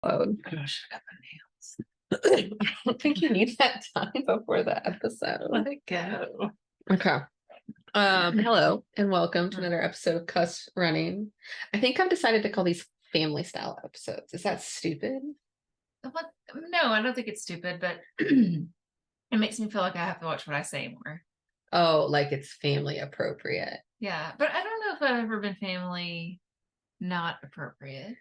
Oh gosh, I got my nails. I don't think you need that time before the episode. Let it go. Okay. Hello and welcome to another episode of CUSS Running. I think I've decided to call these family style episodes. Is that stupid? What? No, I don't think it's stupid, but it makes me feel like I have to watch what I say more. Oh, like it's family appropriate. Yeah, but I don't know if I've ever been family not appropriate.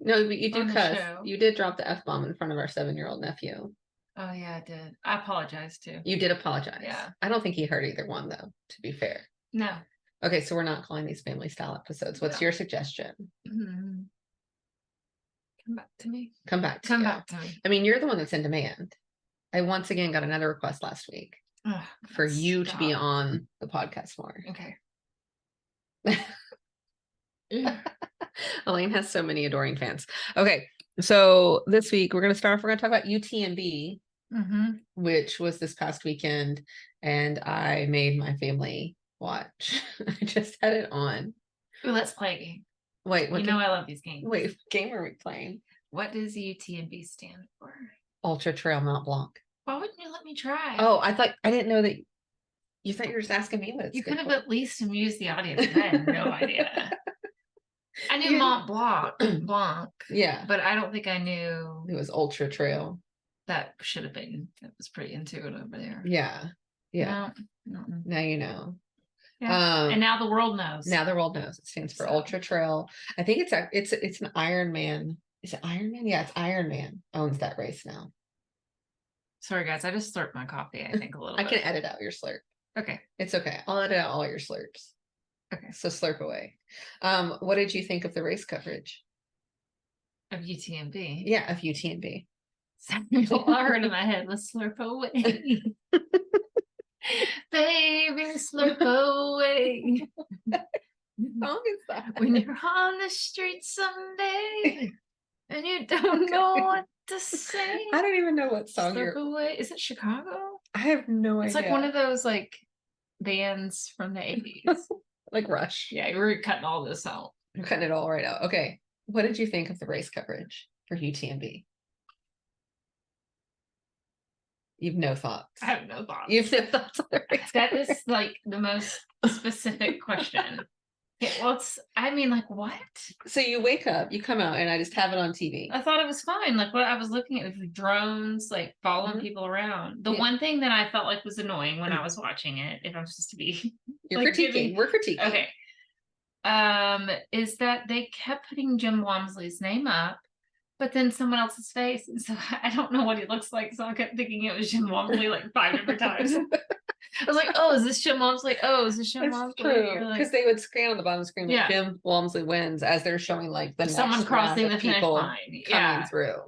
No, but you do On the cuss. show. You did drop the F-bomb in front of our 7-year-old nephew. Oh yeah, I did. I apologize too. You did apologize. Yeah. I don't think he heard either one though, to be fair. No. Okay, so we're not calling these family style episodes. What's your suggestion? Mm-hmm. Come back to me. Come back to me. I mean, you're the one that's in demand. I once again got another request last week for you to be on the podcast more. Okay. Elaine has so many adoring fans. Okay, so this week we're going to talk about UTMB, which was this past weekend, and I made my family watch. I just had it on. Ooh, let's play a game. Wait, what I love these games. Wait, what game are we playing? What does UTMB stand for? Ultra Trail Mont Blanc. Why wouldn't you let me try? Oh, I didn't know that. You thought you were just asking me what it's. You could have at least amused the audience. I had no idea. I knew Mont Blanc. Yeah. But I don't think I knew it was Ultra Trail. That should have been. It was pretty intuitive over there. Yeah. Yeah. No. Now you know. Yeah. And now the world knows. Now the world knows. It stands for Ultra Trail. I think it's an Ironman. Is it Ironman? Yeah, it's Ironman owns that race now. Sorry guys, I just slurped my coffee, I think a little bit. I can edit out your slurp. Okay. It's okay. I'll edit out all your slurps. Okay. So slurp away. What did you think of the race coverage? Of UTMB? Yeah, of UTMB. All I heard in my head was slurp away. Baby, slurp away. What song is that? When you're on the street someday and you don't know what to say. I don't even know what song you're away. Is it Chicago? I have no idea. It's like one of those like bands from the 80s. Like Rush. Yeah, we're cutting all this out. We're cutting it all right out. Okay. What did you think of the race coverage for UTMB? You've no thoughts. I have no thoughts. You've no thoughts on the race That is like the most specific question. Yeah, well, like what? So you wake up, you come out, and I just have it on TV. I thought it was fine. Like what I was looking at was drones, like following people around. The one thing that I felt like was annoying when I was watching it, if I'm supposed to be, you're like, critiquing. We're critiquing. Okay. Is that they kept putting Jim Walmsley's name up, but then someone else's face, and so I don't know what he looks like. So I kept thinking it was Jim Walmsley like 5 different times. I was like, oh, is this Jim Walmsley? Oh, is this Jim Walmsley? True, because they would scan on the bottom screen that Jim Walmsley wins as they're showing like the someone crossing the finish line coming through.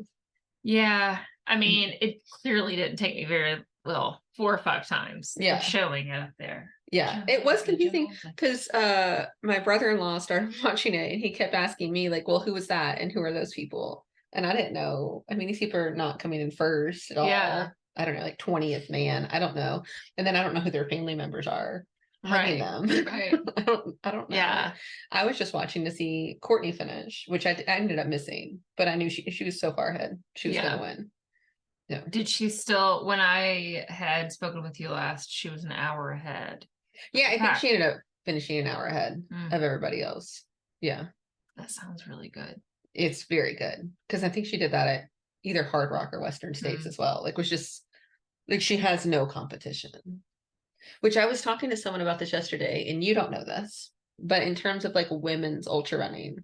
Yeah, I mean, it clearly didn't take me very well 4 or 5 times. Yeah, showing it up there. Yeah, it was confusing because my brother-in-law started watching it and he kept asking me like, well, who was that and who are those people? And I didn't know. I mean, these people are not coming in first at all. Yeah. I don't know, like 20th man. I don't know. And then I don't know who their family members are. Right. Right. I don't know. Yeah. I was just watching to see Courtney finish, which I ended up missing, but I knew she was so far ahead. She was going to win. Yeah. Did she still, when I had spoken with you last, she was an hour ahead. Yeah, I think she ended up finishing an hour ahead of everybody else. Yeah. That sounds really good. It's very good because I think she did that at either Hard Rock or Western States as well. Like, was just like she has no competition. Which I was talking to someone about this yesterday, and you don't know this, but in terms of like women's ultra running,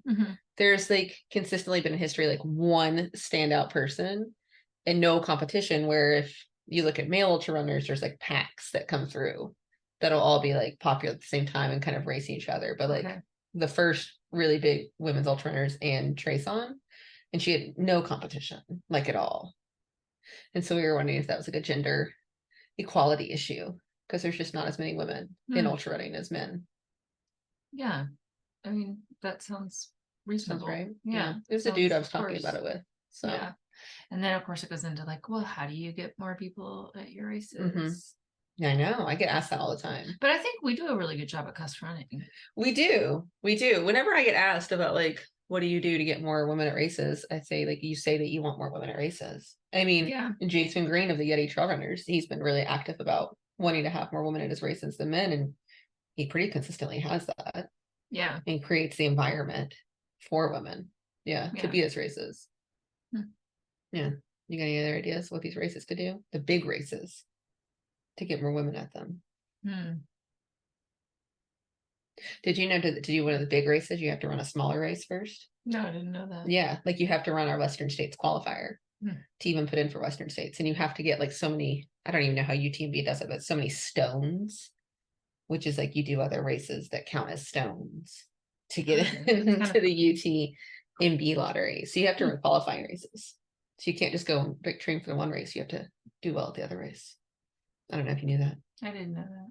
there's like consistently been in history like one standout person and no competition. Where if you look at male ultra runners, there's like packs that come through that'll all be like popular at the same time and kind of racing each other. But like the first really big women's ultra runners and Trayson, and she had no competition like at all. And so we were wondering if that was like a gender equality issue because there's just not as many women in ultra running as men. Yeah, I mean that sounds reasonable. Sounds right. Yeah, it was a dude I was talking about it with. So yeah, and then of course it goes into like, well, how do you get more people at your races? Yeah, I know. I get asked that all the time. But I think we do a really good job at CUSS running. We do. Whenever I get asked about like what do you do to get more women at races? I say, like, you say that you want more women at races. I mean, Yeah. Jason Green of the Yeti Trail Runners, he's been really active about wanting to have more women at his races than men, and he pretty consistently has that. Yeah. And creates the environment for women, to be at his races. Yeah. You got any other ideas what these races could do? The big races to get more women at them. Did you know to do one of the big races, you have to run a smaller race first? No, I didn't know that. Yeah, like you have to run our Western States qualifier to even put in for Western States. And you have to get like so many, I don't even know how UTMB does it, but so many stones, which is like you do other races that count as stones to get into the UTMB lottery. So you have to run qualifying races. So you can't just go big train for the one race. You have to do well at the other race. I don't know if you knew that. I didn't know that.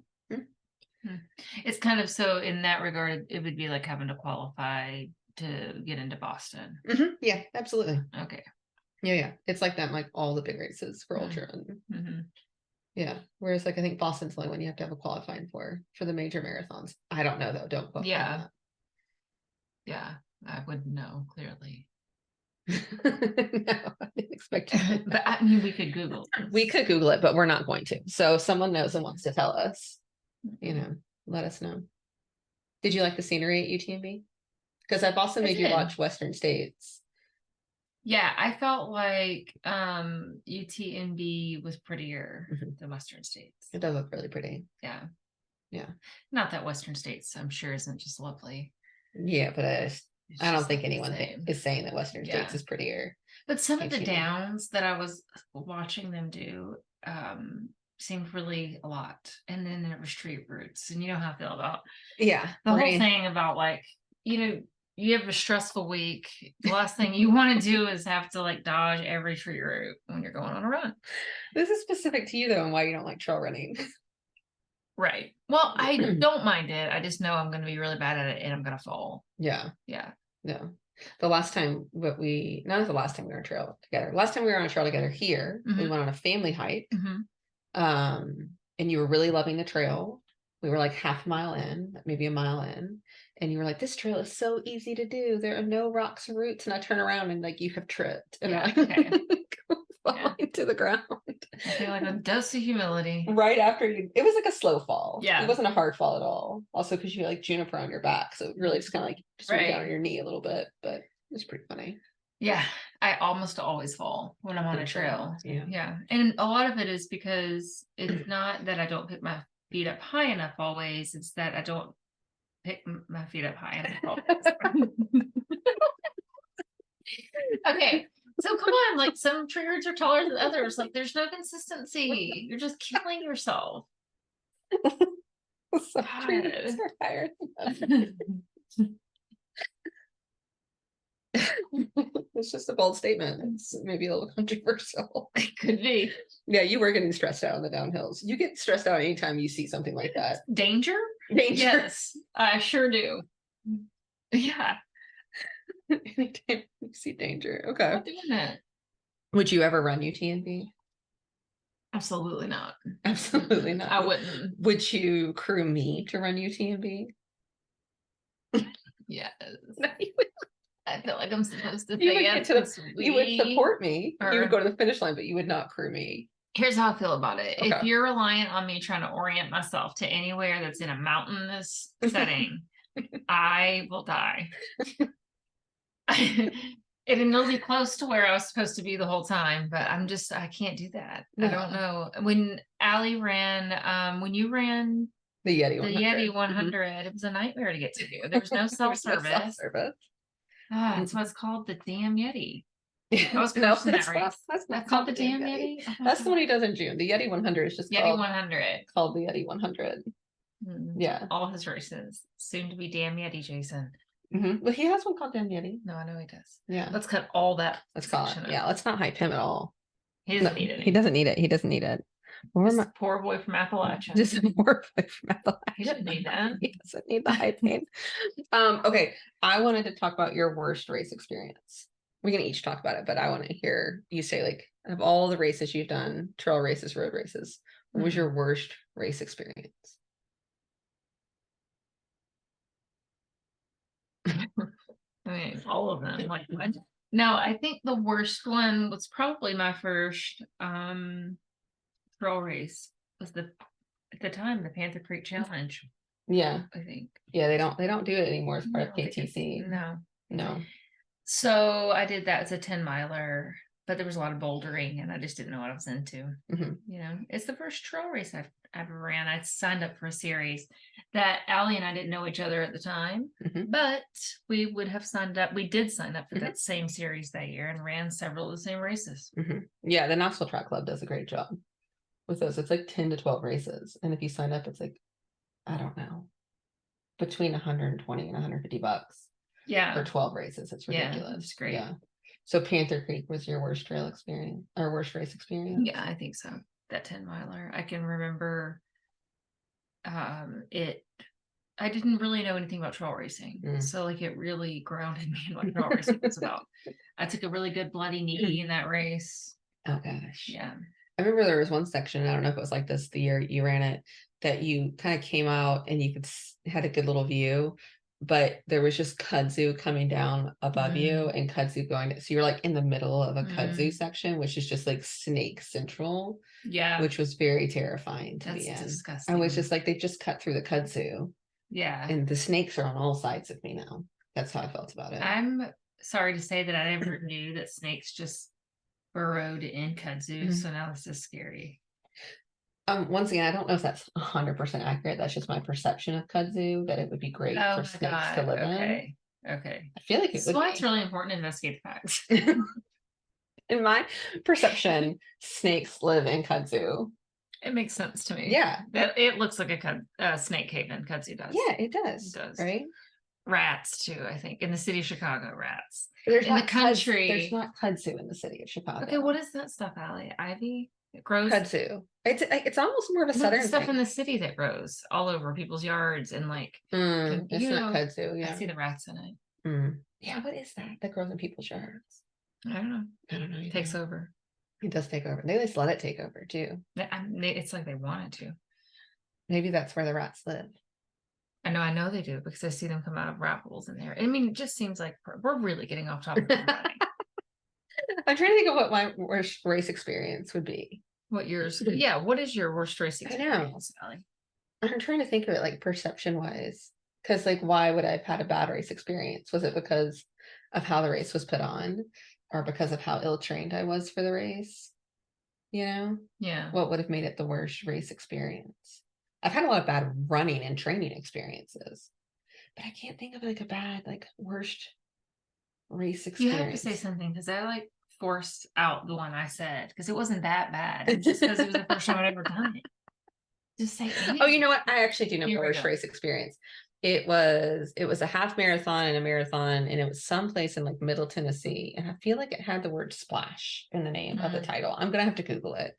It's kind of, so in that regard, it would be like having to qualify to get into Boston. Yeah, absolutely. Okay. Yeah. It's like that, like all the big races for ultra. Yeah. Whereas like I think Boston's the only one you have to have a qualifying for the major marathons. I don't know though. Don't quote me on that. Yeah, I wouldn't know clearly. No, I didn't expect you to. But I mean, we could Google this. We could Google it, but we're not going to. So if someone knows and wants to tell us, let us know. Did you like the scenery at UTMB? Because I've also made you watch Western States. Yeah, I felt like UTMB was prettier than Western States. It does look really pretty. Yeah. Yeah. Not that Western States, I'm sure, isn't just lovely. Yeah, but I don't think anyone is saying that Western States is prettier. But some of the downs that I was watching them do seemed really a lot. And then there were street routes, and you know how I feel about the whole thing about, like, you have a stressful week. The last thing you want to do is have to like dodge every tree route when you're going on a run. This is specific to you though, and why you don't like trail running. Right. Well, I don't mind it. I just know I'm going to be really bad at it and I'm going to fall. Yeah. Yeah. No. The last time not the last time we were on a trail together. Last time we were on a trail together here, we went on a family hike. And you were really loving the trail. We were like half a mile in, maybe a mile in, and you were like, this trail is so easy to do. There are no rocks or roots. And I turn around and like, you have tripped and falling to the ground. I feel like a dose of humility. Right after it was like a slow fall. Yeah. It wasn't a hard fall at all. Also, because you had like juniper on your back. So it really just kind of like went down on your knee a little bit, but it was pretty funny. Yeah. I almost always fall when I'm on a trail. Yeah. And a lot of it is because it's not that I don't pick my feet up high enough always. It's that I don't pick my feet up high enough always. Okay. So come on, like some tree roots are taller than others. Like there's no consistency. You're just killing yourself. Some tree roots are higher than others. It's just a bold statement. It's maybe a little controversial. It could be. Yeah, you were getting stressed out on the downhills. You get stressed out anytime you see something like that. Danger? Yes, I sure do. Yeah. Anytime you see danger. Okay. I'm not doing that. Would you ever run UTMB? Absolutely not. Absolutely not. I wouldn't. Would you crew me to run UTMB? Yes. No, you would. I feel like I'm supposed to You say yes. You would support me. You would go to the finish line, but you would not crew me. Here's how I feel about it. Okay. If you're reliant on me trying to orient myself to anywhere that's in a mountainous setting, I will die. It'll be close to where I was supposed to be the whole time, but I can't do that. No. I don't know. When Allie ran, when you ran the Yeti 100, it was a nightmare to get to you. There was no self-service. That's what's called the damn Yeti. I was cursing that race. That's called the damn Yeti. That's the one he does in June. The Yeti 100 is just Yeti 100. Called the Yeti 100. Yeah. All his races. Soon to be damn Yeti, Jason. Well, he has one called Damn Yeti. No, I know he does. Yeah. Let's cut all that. Let's call it. Yeah, let's not hype him at all. He doesn't need it. He doesn't need it. He doesn't need it. Poor boy from Appalachia. Just a poor boy from Appalachia. He doesn't need that. He doesn't need the hyping. Okay. I wanted to talk about your worst race experience. We can each talk about it, but I want to hear you say, like, of all the races you've done, trail races, road races, what was your worst race experience? I mean, all of them. Like, what? No, I think the worst one was probably my first trail race. Was at the time the Panther Creek Challenge, Yeah. I think. Yeah, they don't do it anymore as part of No, because- KTC. No. No. So I did that as a 10-miler, but there was a lot of bouldering and I just didn't know what I was into. Mhm. You know, it's the first trail race I've ever ran. I signed up for a series that Allie and I didn't know each other at the time, Mhm. but we would have signed up. We did sign up for Mhm. that same series that year and ran several of the same races. Mhm. Yeah, the Knoxville Track Club does a great job with those. It's like 10 to 12 races. And if you sign up, it's like, I don't know, between 120 and 150 bucks for Yeah. 12 races. It's Yeah, ridiculous. it's great. Yeah. So Panther Creek was your worst trail experience or worst race experience? Yeah, I think so. That 10-miler. I can remember I didn't really know anything about trail racing. So like it really grounded me in what trail racing was about. I took a really good bloody knee in that race. Oh gosh. Yeah. I remember there was one section, I don't know if it was like this the year you ran it, that you kind of came out and you could had a good little view, but there was just kudzu coming down above you and kudzu going, so you're like in the middle of a kudzu section, which is just like snake central. Yeah. Which was very terrifying to be in. Disgusting. I was just like, they just cut through the kudzu. Yeah. And the snakes are on all sides of me now. That's how I felt about it. I'm sorry to say that I never knew that snakes just burrowed in kudzu. So now this is scary. Once again, I don't know if that's 100% accurate. That's just my perception of kudzu, that it would be great for snakes to live in. Okay. I feel like it would. Why it's really important to investigate the facts. In my perception, snakes live in kudzu. It makes sense to me. Yeah. It looks like a snake haven, kudzu does. Yeah, it does. It does. Right? Rats too, I think. In the city of Chicago, rats. There's in the country. There's not kudzu in the city of Chicago. Okay, what is that stuff, Allie? Ivy? It grows. Kudzu. It's almost more of a southern stuff thing. in the city that grows all over people's yards and like it's not kudzu. Yeah. I see the rats in it. Yeah, what is that grows in people's yards? I don't know. Either. Takes over. It does take over. They just let it take over too. It's like they want it to. Maybe that's where the rats live. I know they do because I see them come out of rat holes in there. I mean, it just seems like we're really getting off topic. I'm trying to think of what my worst race experience would be. What yours? Yeah, what is your worst race experience, Allie? I'm trying to think of it like perception wise. Because like, why would I have had a bad race experience? Was it because of how the race was put on? Or because of how ill-trained I was for the race? You know? Yeah. What would have made it the worst race experience? I've had a lot of bad running and training experiences, but I can't think of like a bad, like worst race experience. You have to say something because I like forced out the one I said because it wasn't that bad. Just because it was the first time I'd ever done it. Just say anything. Oh, you know what? I actually do know the worst race experience. It was a half marathon and a marathon, and it was someplace in like Middle Tennessee, and I feel like it had the word splash in the name of the title. I'm gonna have to Google it.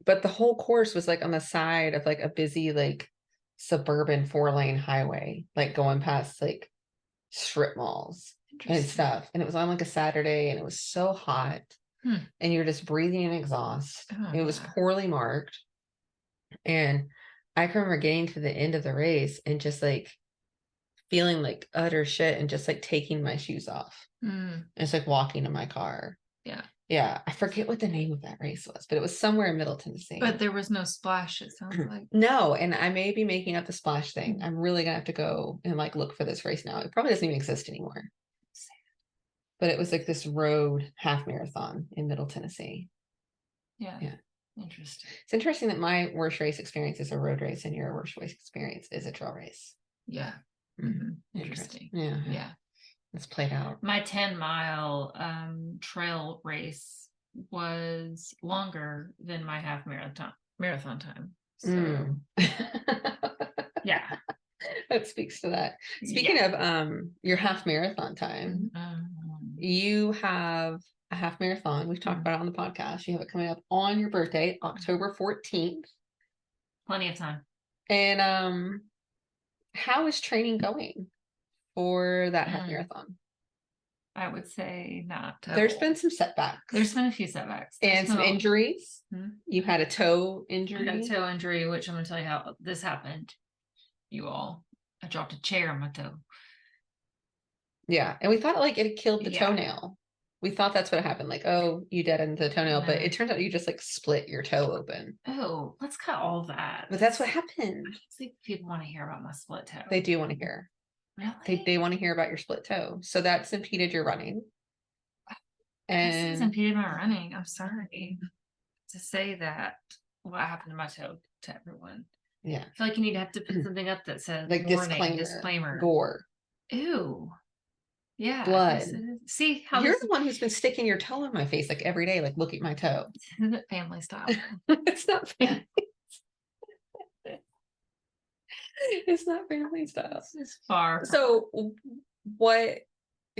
But the whole course was like on the side of like a busy like suburban 4-lane highway, like going past like strip malls and stuff, and it was on like a Saturday, and it was so hot, and you're just breathing in exhaust. It was poorly marked, and I can remember getting to the end of the race and just like feeling like utter shit and just like taking my shoes off. And it's like walking to my car. Yeah. I forget what the name of that race was, but it was somewhere in Middle Tennessee. But there was no splash, it sounds like. No, and I may be making up the splash thing. I'm really gonna have to go and like look for this race now. It probably doesn't even exist anymore. But it was like this road half marathon in Middle Tennessee. Yeah. Interesting. It's interesting that my worst race experience is a road race and your worst race experience is a trail race. Yeah. Interesting. Yeah. It's played out. My 10-mile trail race was longer than my half marathon time. So yeah. That speaks to that. Speaking of your half marathon time, you have a half marathon. We've talked about it on the podcast. You have it coming up on your birthday, October 14th. Plenty of time. And how is training going for that half marathon? I would say not. There's been some setbacks. There's been a few setbacks. And some injuries. You had a toe injury. I had a toe injury, which I'm going to tell you how this happened. You all. I dropped a chair on my toe. Yeah. And we thought like it killed the Yeah. toenail. We thought that's what happened. Like, oh, you deadened the toenail, but No. it turns out you just like split your toe open. Oh, let's cut all that. But that's what I happened. don't think people want to hear about my split toe. They do want to hear. Really? They want to hear about your split toe. So that's impeded your running. This has And impeded my running. I'm sorry to say that what happened to my toe to everyone. yeah, I feel like you need to have to put something up that says like warning, disclaimer. gore, Ew. Yeah, I blood. guess it is. See how You're this the one who's been sticking your toe in my face like every day. Like, look at my toe. isn't it family style. It's not family. It's not family style. This is far. So, what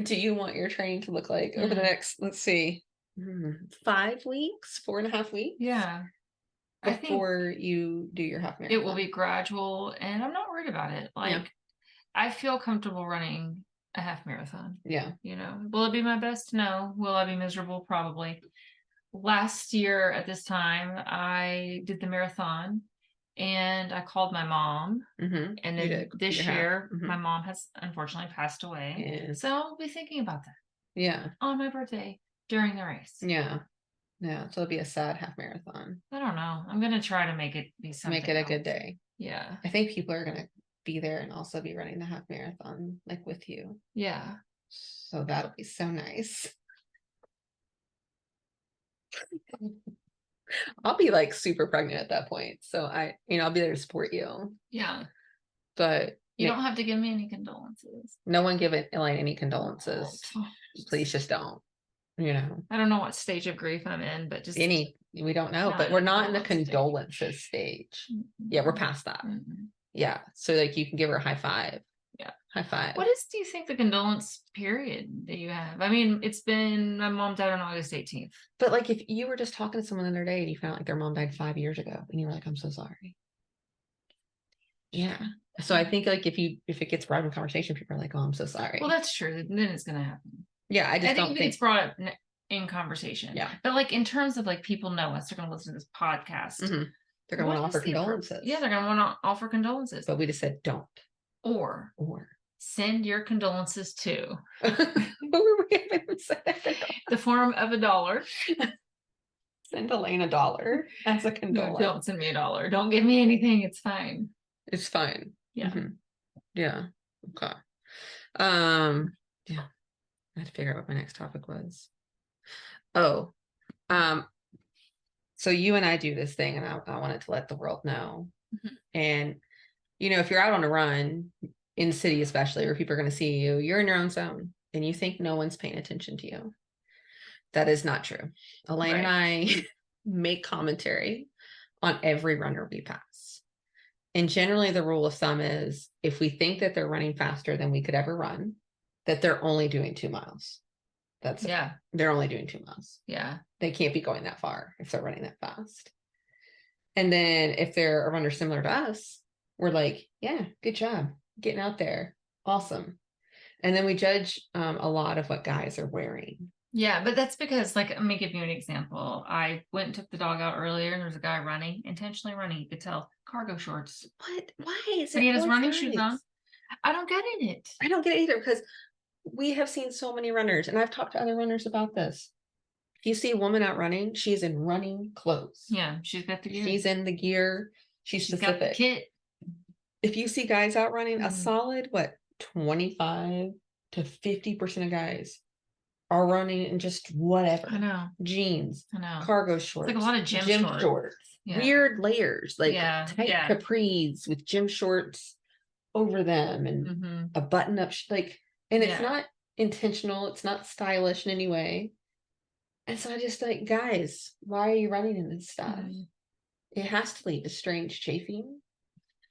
do you want your training to look like over the next, let's see, 5 weeks, 4.5 weeks? Yeah. I think Before you do your half marathon. it will be gradual and I'm not worried about it. Like, Yeah. I feel comfortable running a half marathon. Yeah. You know, will it be my best? No. Will I be miserable? Probably. Last year at this time, I did the marathon and I called my mom. Mm-hmm. And then this your half. year, Mhm. my mom has unfortunately passed away. Yeah. So I'll be thinking about that Yeah. on my birthday during the race. Yeah. Yeah. So it'll be a sad half marathon. I don't know. I'm gonna try to make it be something. Make it a else. good day. Yeah. I think people are gonna be there and also be running the half marathon like with you. Yeah. So that'll be so nice. I'll be like super pregnant at that point. So I'll be there to support you. Yeah. But you don't have to give me any condolences. No one give Elaine any condolences. Oh, please just don't. I don't know what stage of grief I'm in, but just we don't know, but we're not in the condolences stage. Yeah, we're past that. Yeah. So like you can give her a high five. Yeah. High five. What do you think the condolence period that you have? I mean, it's been my mom died on August 18th. But like if you were just talking to someone the other day and you found out like their mom died 5 years ago and you were like, I'm so sorry. Yeah. So I think like if it gets brought up in conversation, people are like, oh, I'm so sorry. Well, that's true. Then it's gonna happen. Yeah, I don't think it's brought up in conversation. Yeah. But like in terms of like people know us, they're gonna listen to this podcast. Mm-hmm. They're gonna want to offer condolences. Yeah, they're gonna want to offer condolences. But we just said don't. Or send your condolences to the form of $1. Send Elaine $1 as a condolence. No, don't send me $1. Don't give me anything. It's fine. It's fine. Yeah. Mm-hmm. Yeah. Okay. Yeah. I had to figure out what my next topic was. Oh. So you and I do this thing and I wanted to let the world know. Mm-hmm. And if you're out on a run in the city, especially where people are going to see you, you're in your own zone and you think no one's paying attention to you. That is not true. Elaine and I make commentary on every runner we pass. And generally the rule of thumb is if we think that they're running faster than we could ever run, that they're only doing 2 miles. That's it. They're only doing 2 miles. Yeah. They can't be going that far if they're running that fast. And then if they're a runner similar to us, we're like, yeah, good job getting out there. Awesome. And then we judge a lot of what guys are wearing. Yeah, but that's because, like, let me give you an example. I went and took the dog out earlier, and there was a guy intentionally running. You could tell, cargo shorts. What? Why is it? He had his running shoes on. I don't get it. I don't get it either because we have seen so many runners, and I've talked to other runners about this. If you see a woman out running, she's in running clothes. Yeah, she's got the gear. She's in the gear. She's specific. Got the kit. If you see guys out running, a solid 25 to 50% of guys are running in just whatever. I know. Jeans. I know. Cargo shorts. It's like a lot of gym shorts. Yeah. Weird layers, like tight capris with gym shorts over them and a button up, and it's not intentional. It's not stylish in any way. And so I just like, guys, why are you running in this stuff? It has to lead to strange chafing.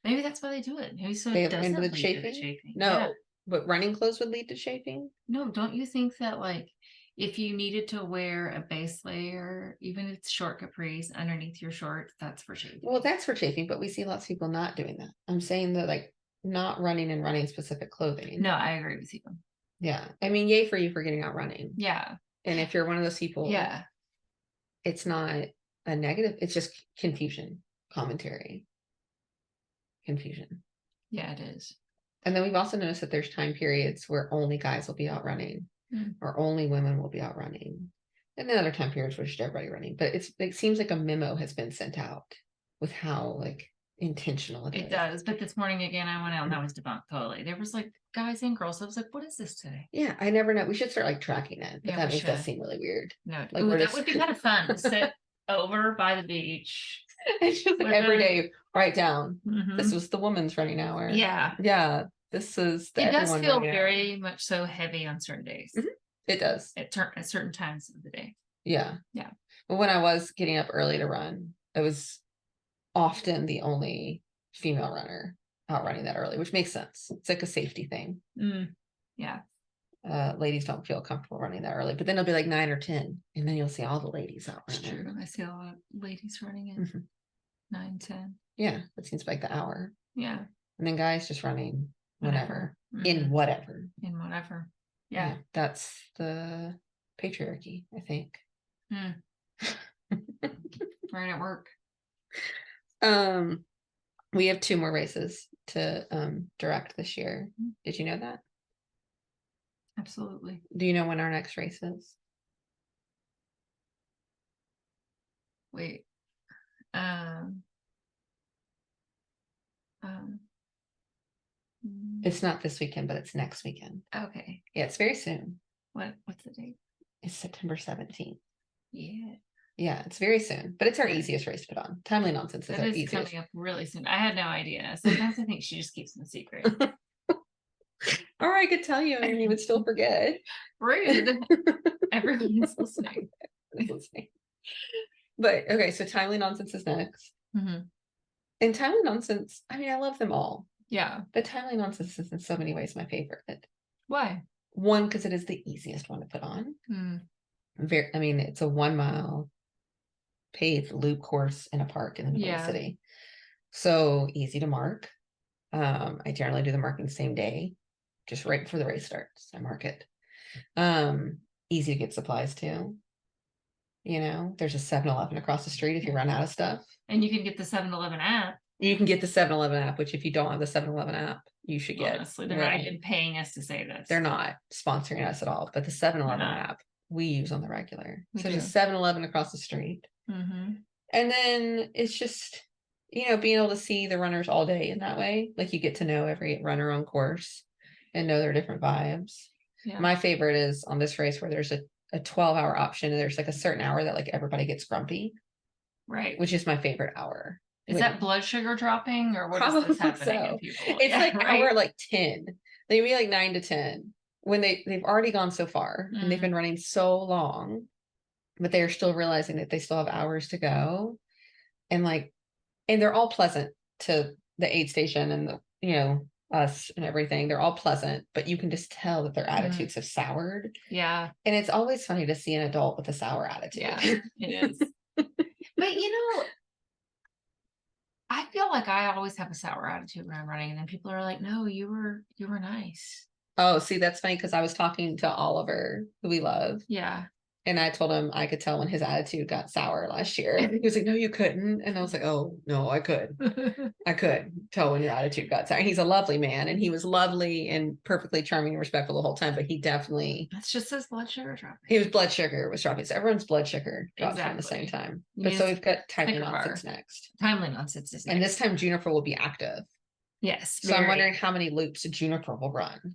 Maybe that's why they do it. Maybe so they it doesn't lead to chafing. No, but running clothes would lead to chafing. No, don't you think that like if you needed to wear a base layer, even if it's short capris underneath your shorts, that's for chafing? Well, that's for chafing, but we see lots of people not doing that. I'm saying that like not running and running specific clothing. No, I agree with you. Yeah. I mean, yay for you for getting out running. Yeah. And if you're one of those people, it's not a negative, it's just confusion, commentary. Confusion. Yeah, it is. And then we've also noticed that there's time periods where only guys will be out running or only women will be out running. And then other time periods where just everybody running. But it seems like a memo has been sent out with how like intentional it is. It does. But this morning again, I went out and that was debunked totally. There was like guys and girls. I was like, what is this today? Yeah, I never know. We should start like tracking it. But Yeah, that makes that seem really weird. No, like, that would be kind of fun to sit over by the beach. It's just like every day, write down. This was the woman's running hour. Yeah. Yeah. This is the It does everyone feel running very much so heavy on certain days. It does. At certain times of the day. Yeah. Yeah. But when I was getting up early to run, I was often the only female runner out running that early, which makes sense. It's like a safety thing. Yeah. Ladies don't feel comfortable running that early, but then it'll be like 9 or 10, and then you'll see all the ladies out running. It's true. I see a lot of ladies running in 9, 10. Yeah, that seems like the hour. Yeah. And then guys just running whenever. In whatever. Yeah. That's the patriarchy, I think. Right at work. We have 2 more races to direct this year. Did you know that? Absolutely. Do you know when our next race is? Wait. It's not this weekend, but it's next weekend. Okay. Yeah, it's very soon. What's the date? It's September 17th. Yeah. Yeah, it's very soon, but it's our easiest race to put on. Timely Nonsense is our easiest. Coming up really soon. I had no idea. Sometimes I think she just keeps them secret. Or I could tell you and you would still forget. Rude. Everyone's listening. But okay, so Timely Nonsense is next. And Timely Nonsense, I mean, I love them all. Yeah. But Timely Nonsense is in so many ways my favorite. Why? One, because it is the easiest one to put on. I mean, it's a 1 mile paved loop course in a park in the middle of the city. So easy to mark. I generally do the marking the same day, just right before the race starts. I mark it. Easy to get supplies to. You know, there's a 7-Eleven across the street if you run out of stuff. And you can get the 7-Eleven app. You can get the 7-Eleven app, which if you don't have the 7-Eleven app, you should get. Honestly, they're not even paying us to say this. They're not sponsoring us at all, but the 7-Eleven app we use on the regular. So there's a 7-Eleven across the street. And then it's just, you know, being able to see the runners all day in that way. Like you get to know every runner on course and know their different vibes. My favorite is on this race where there's a 12-hour option and there's like a certain hour that like everybody gets grumpy. Right. Which is my favorite hour. Is that blood sugar dropping or what is this happening in people? It's like hour like 10. They'd be like 9 to 10 when they've already gone so far and they've been running so long, but they're still realizing that they still have hours to go. And they're all pleasant to the aid station and the, you know, us and everything. They're all pleasant, but you can just tell that their attitudes have soured. Yeah. And it's always funny to see an adult with a sour attitude. Yeah, it is. But you know, I feel like I always have a sour attitude when I'm running, and then people are like, no, you were nice. Oh, see, that's funny because I was talking to Oliver, who we love. Yeah. And I told him I could tell when his attitude got sour last year. He was like, no, you couldn't. And I was like, oh, no, I could. I could tell when your attitude got sour. He's a lovely man, and he was lovely and perfectly charming and respectful the whole time, but he definitely. That's just his blood sugar dropping. His blood sugar was dropping. So everyone's blood sugar drops at the same time. But so we've got Timely Nonsense next. Timely Nonsense is next. And this time Juniper will be active. Yes. So I'm wondering how many loops Juniper will run.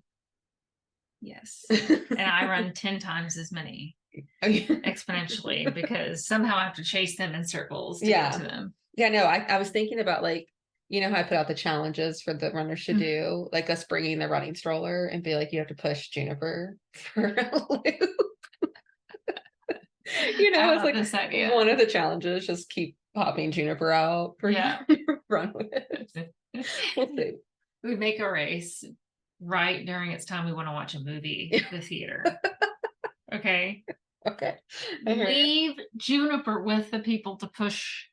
Yes. And I run 10 times as many. Exponentially because somehow I have to chase them in circles to get to them. Yeah, no, I was thinking about like, you know how I put out the challenges for the runners to do, like us bringing the running stroller and be like, you have to push Juniper for a loop. You know, it's like one of the challenges, just keep popping Juniper out for run with it. We'll see. We would make a race right during its time we want to watch a movie at the theater. Okay. Leave Juniper with the people to push.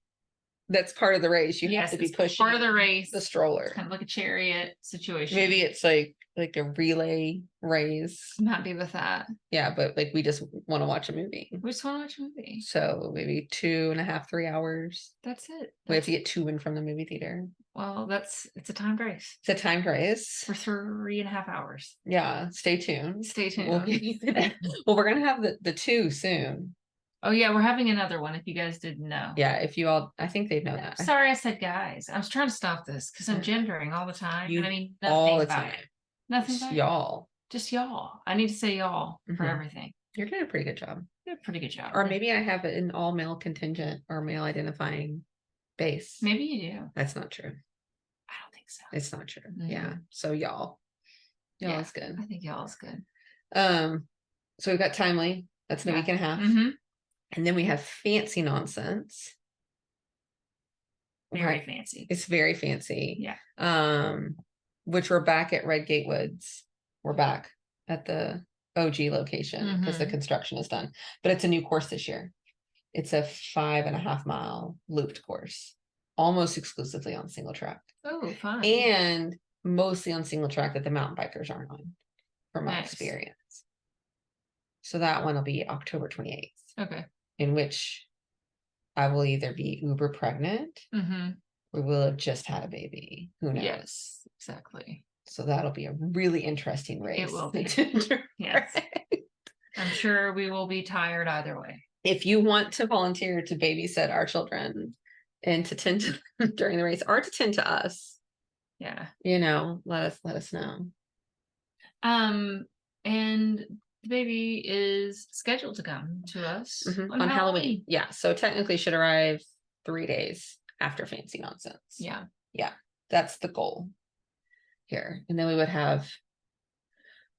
That's part of the race. You have to be pushing part of the race. The stroller. It's kind of like a chariot situation. Maybe it's like like a relay race. I'm happy with that. Yeah, but like we just want to watch a movie. We just want to watch a movie. So maybe 2.5, 3 hours. That's it. We have to get to and from the movie theater. Well, it's a timed race. It's a timed race. For 3.5 hours. Yeah, stay tuned. Stay tuned. Well, we're gonna have the 2 soon. Oh yeah, we're having another one if you guys didn't know. Yeah, if you all, I think they'd know that. Sorry, I said guys. I was trying to stop this because I'm gendering all the time. You I mean, nothing all the about time. it. Nothing about Y'all. Just y'all. I need to say y'all for Mhm. everything. You're doing a pretty good job. You did a pretty good job. Or maybe I have an all male contingent or male identifying base. Maybe you do. That's not true. I don't think so. It's not true. Mhm. Yeah. So y'all. Y'all Yeah, is good. I think y'all is good. So we've got timely. That's in a week and a half. Mm-hmm. And then we have fancy nonsense. Very Right. fancy. It's very fancy. Yeah. Which we're back at Redgate Woods. We're back at the OG location because the construction is done. But it's a new course this year. It's a 5.5 mile looped course, almost exclusively on single track. Oh, fun. And mostly on single track that the mountain bikers aren't on, from my Nice. experience. So that one will be October 28th, Okay. in which I will either be uber pregnant Mm-hmm. or will have just had a baby. Who knows? Yes, exactly. So that'll be a really interesting race. It will be. to Yes. direct. I'm sure we will be tired either way. If you want to volunteer to babysit our children and to tend to them during the race or to tend to us, Yeah. let us know. And the baby is scheduled to come to us On Halloween. Yeah. So technically should arrive 3 days after Fancy Nonsense. Yeah. Yeah. That's the goal here. And then we would have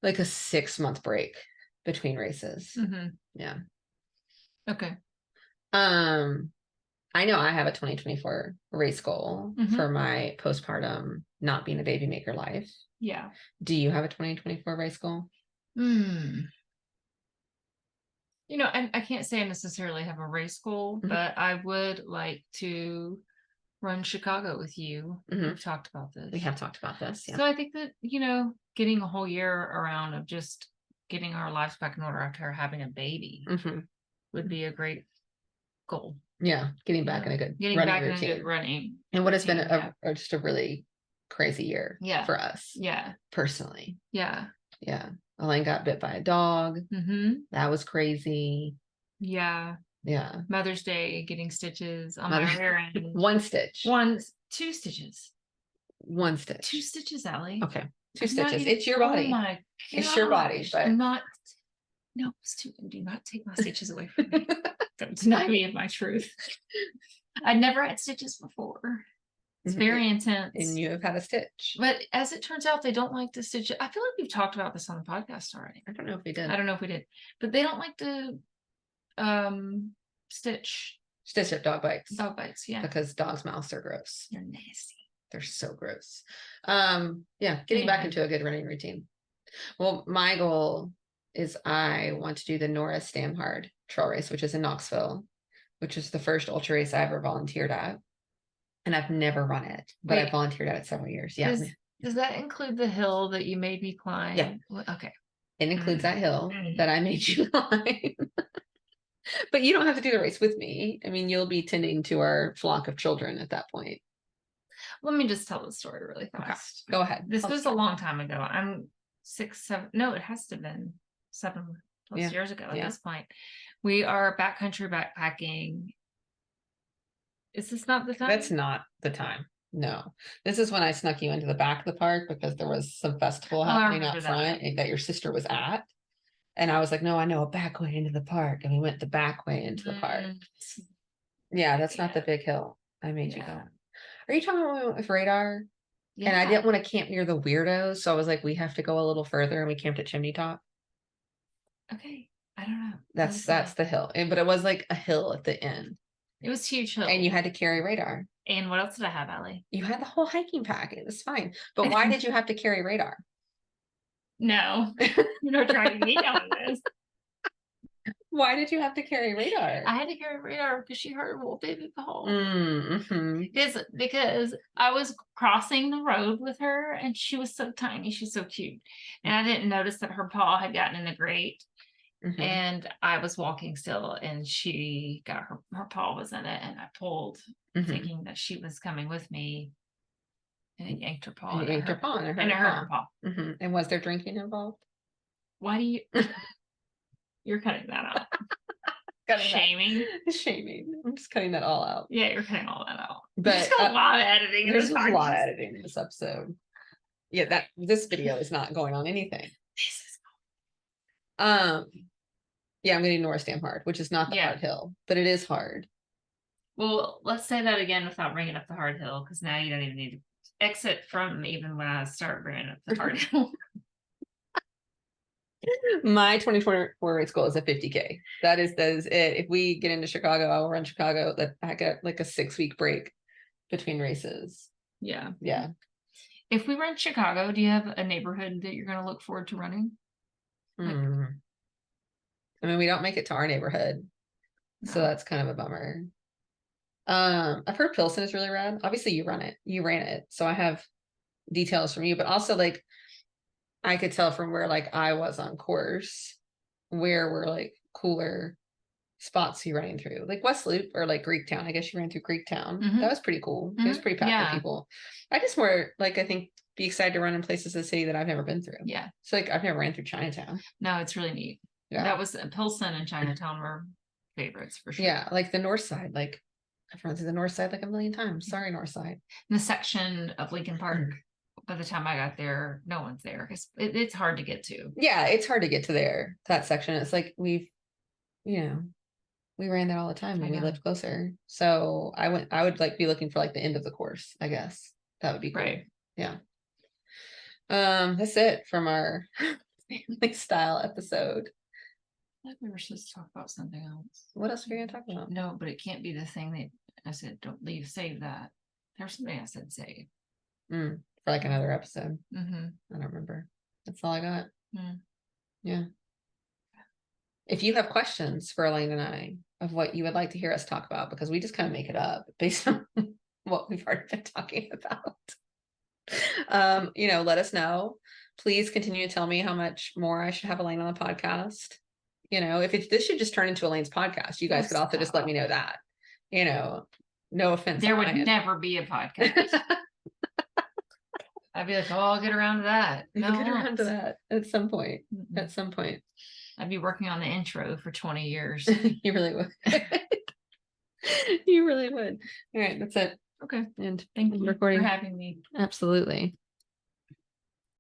like a 6-month break between races. Mm-hmm. Yeah. Okay. I know I have a 2024 race goal for my postpartum not being a baby maker life. Yeah. Do you have a 2024 race goal? I can't say I necessarily have a race goal, but I would like to run Chicago with you. We've talked about this. We have talked about this. Yeah. So I think that, getting a whole year around of just getting our lives back in order after having a baby would be a great goal. Yeah. Getting back in a good running routine. And what has been just a really crazy year for us. Yeah. Personally. Yeah. Yeah. Elaine got bit by a dog. That was crazy. Yeah. Yeah. Mother's Day, getting stitches on my rear end. 1 stitch. 2 stitches. 1 stitch. 2 stitches, Ellie. Okay. 2 stitches. It's your body. Oh my God. It's your body. But No, do not take my stitches away from me. Don't deny me of my truth. I'd never had stitches before. It's very intense. And you have had a stitch. But as it turns out, they don't like to stitch. I feel like we've talked about this on the podcast already. I don't know if we did. I don't know if we did. But they don't like to stitch up dog bites. Dog bites, yeah. Because dogs' mouths are gross. They're nasty. They're so gross. Yeah, getting back into a good running routine. Well, my goal is I want to do the Nora Stamhard trail race, which is in Knoxville, which is the first ultra race I ever volunteered at. And I've never run it, but I volunteered at it several years. Yeah. Does that include the hill that you made me climb? Yeah. Okay. It includes that hill that I made you climb. But you don't have to do the race with me. I mean, you'll be tending to our flock of children at that point. Let me just tell the story really fast. Okay. Go ahead. This was a long time ago. I'm 6, 7. No, it has to have been 7+ years ago at this point. We are backcountry backpacking. Is this not the time? That's not the time. No. This is when I snuck you into the back of the park because there was some festival happening out front that your sister was at. And I was like, no, I know a back way into the park. And we went the back way into the park. Yeah, that's not the big hill I made you go. Are you talking about when we went with radar? Yeah. And I didn't want to camp near the weirdos. So I was like, we have to go a little further, and we camped at Chimney Top. Okay. I don't know. That's the hill. But it was like a hill at the end. It was huge hill. And you had to carry radar. And what else did I have, Ellie? You had the whole hiking pack. It was fine. But why did you have to carry radar? No. You're not trying to me on this. Why did you have to carry radar? I had to carry radar because she hurt her little baby paw. Mm-hmm. Because I was crossing the road with her and she was so tiny, she's so cute. And I didn't notice that her paw had gotten in the grate. Mm-hmm. And I was walking still and she got her paw was in it and I pulled Mm-hmm. thinking that she was coming with me. And it yanked her paw. And it yanked her paw and it hurt and it her hurt paw. her paw. Mm-hmm. And was there drinking involved? Why do you you're cutting that out? Cutting Shaming. Shaming. I'm just cutting that all out. Yeah, you're cutting all that out. But There's a lot of editing. There's a lot of editing in this episode. Yeah, this video is not going on anything. This is yeah, I'm gonna ignore Stam Hard, which is not the hard hill, but it is hard. Well, let's say that again without bringing up the hard hill, because now you don't even need to exit from even when I start bringing up the hard hill. My 2024 race goal is a 50K. That is it. If we get into Chicago, I will run Chicago. That I get like a 6-week break between races. Yeah. Yeah. If we run Chicago, do you have a neighborhood that you're going to look forward to running? I mean, we don't make it to our neighborhood, so that's kind of a bummer. I've heard Pilsen is really rad. Obviously, you ran it, so I have details from you, but also like I could tell from where like I was on course where were like cooler spots you running through, like West Loop or like Greektown. I guess you ran through Greektown. That was pretty cool. It was pretty packed with people. I just more like, I think, be excited to run in places in the city that I've never been through. Yeah. So like I've never ran through Chinatown. No, it's really neat. Yeah. That was Pilsen and Chinatown were favorites for sure. Yeah, like the north side, like I've run through the north side like a million times. Sorry, north side. The section of Lincoln Park, by the time I got there, no one's there. It's hard to get to. Yeah, it's hard to get to there. That section. It's like we ran there all the time when we lived closer. So I would like be looking for like the end of the course, I guess. That would be cool. Right. Yeah. That's it from our family style episode. I thought we were supposed to talk about something else. What else are we gonna talk about? No, but it can't be the thing that I said, don't leave, save that. There's something I said save. For like another episode. I don't remember. That's all I got. Yeah. If you have questions for Elaine and I of what you would like to hear us talk about, because we just kind of make it up based on what we've already been talking about. Let us know. Please continue to tell me how much more I should have Elaine on the podcast. If this should just turn into Elaine's podcast, you guys could also just let me know that. No offense. There would never be a podcast. I'd be like, oh, I'll get around to that. No, get around to that at some point. At some point. I'd be working on the intro for 20 years. You really would. You really would. All right, that's it. Okay. And thank you for having me. Absolutely.